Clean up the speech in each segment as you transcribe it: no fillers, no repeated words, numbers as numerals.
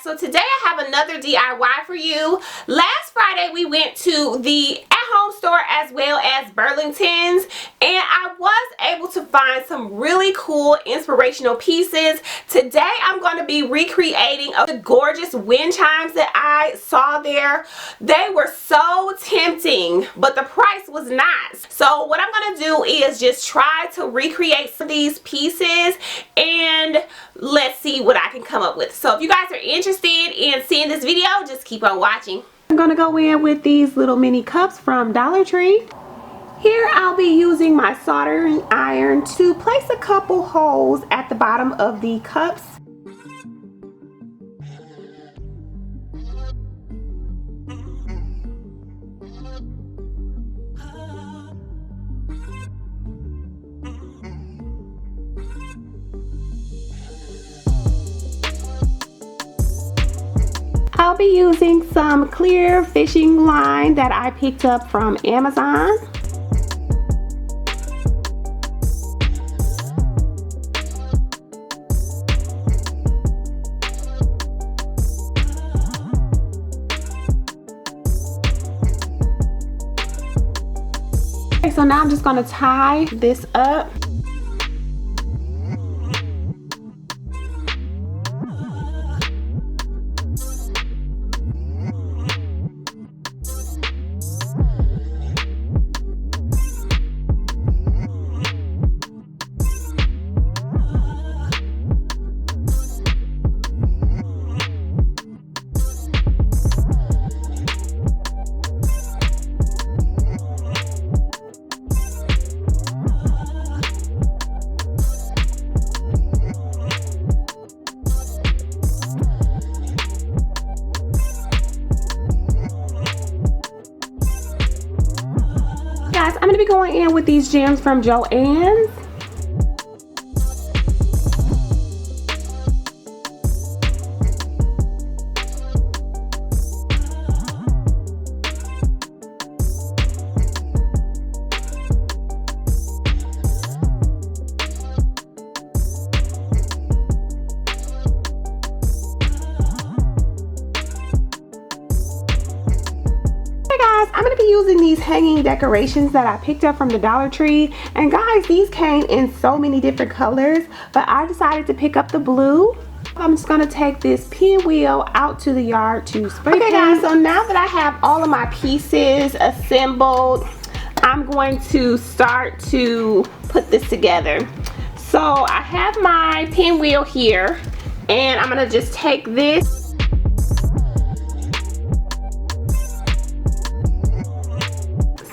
so today I have another DIY for you. Last Friday we went to the at-home store as well as Burlington's, and I was able to find some really cool inspirational pieces. Today I'm going to be recreating the gorgeous wind chimes that I saw there. They were so tempting, but the price was not. So what I'm going to do is just try to recreate some of these pieces and let's see what I can come up with. So if you guys are interested in seeing this video, just keep on watching. I'm going to go in with these little mini cups from Dollar Tree. Here I'll be using my soldering iron to place a couple holes at the bottom of the cups. I'll be using some clear fishing line that I picked up from Amazon. Okay, so now I'm just going to tie this up. I'm going to be going in with these gems from JoAnns. I'm going to be using these hanging decorations that I picked up from the Dollar Tree, and guys, these came in so many different colors, but I decided to pick up the blue. I'm just going to take this pinwheel out to the yard to spray paint. Okay guys, so now that I have all of my pieces assembled, I'm going to start to put this together. So I have my pinwheel here, and I'm going to just take this.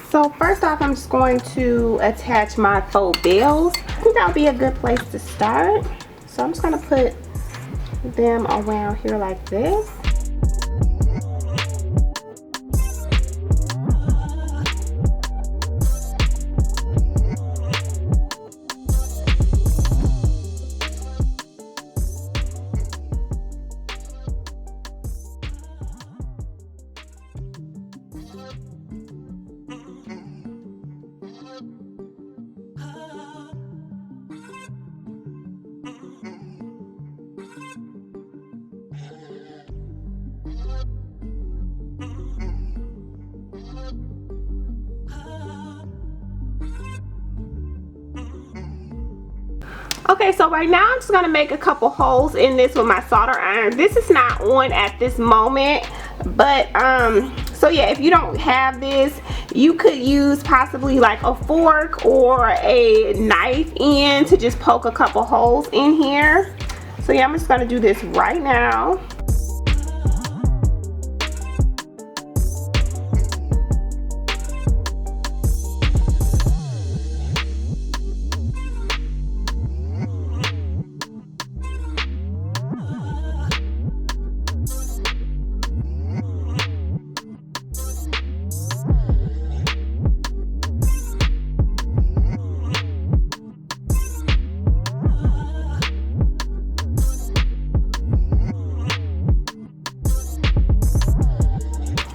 So first off, I'm just going to attach my faux bells. I think that would be a good place to start. So I'm just going to put them around here like this. Okay, so right now I'm just going to make a couple holes in this with my solder iron. This is not on at this moment, but so yeah, if you don't have this, you could use possibly like a fork or a knife in to just poke a couple holes in here. So yeah, I'm just going to do this right now.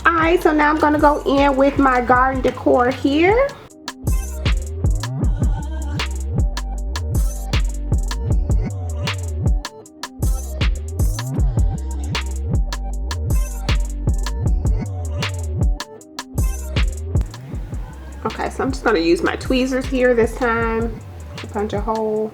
Alright, so now I'm going to go in with my garden decor here. I'm just gonna use my tweezers here this time to punch a hole.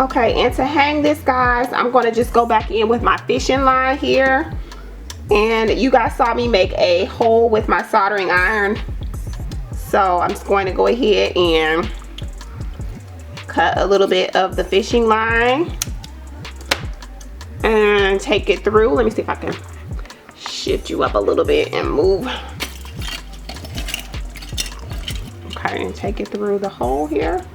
Okay, and to hang this, guys, I'm going to just go back in with my fishing line here. And you guys saw me make a hole with my soldering iron. So I'm just going to go ahead and cut a little bit of the fishing line and take it through. Let me see if I can shift you up a little bit and move. Okay, and take it through the hole here.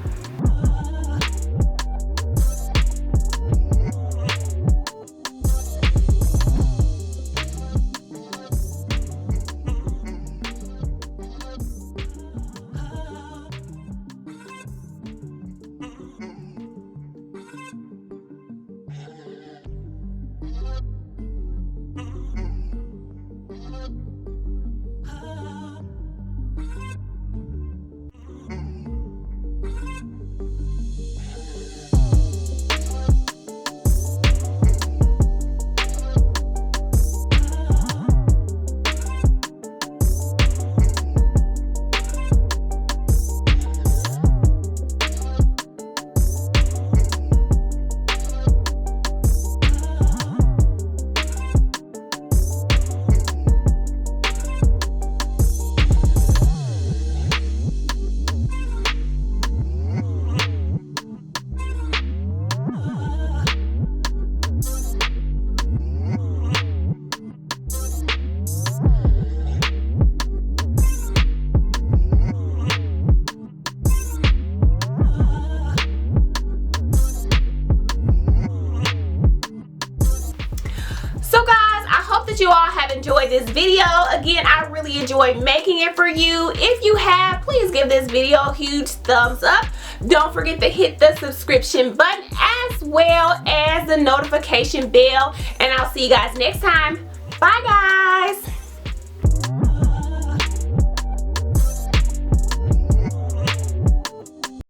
You all have enjoyed this video. Again, I really enjoyed making it for you. If you have, please give this video a huge thumbs up. Don't forget to hit the subscription button as well as the notification bell, and I'll see you guys next time. Bye, guys.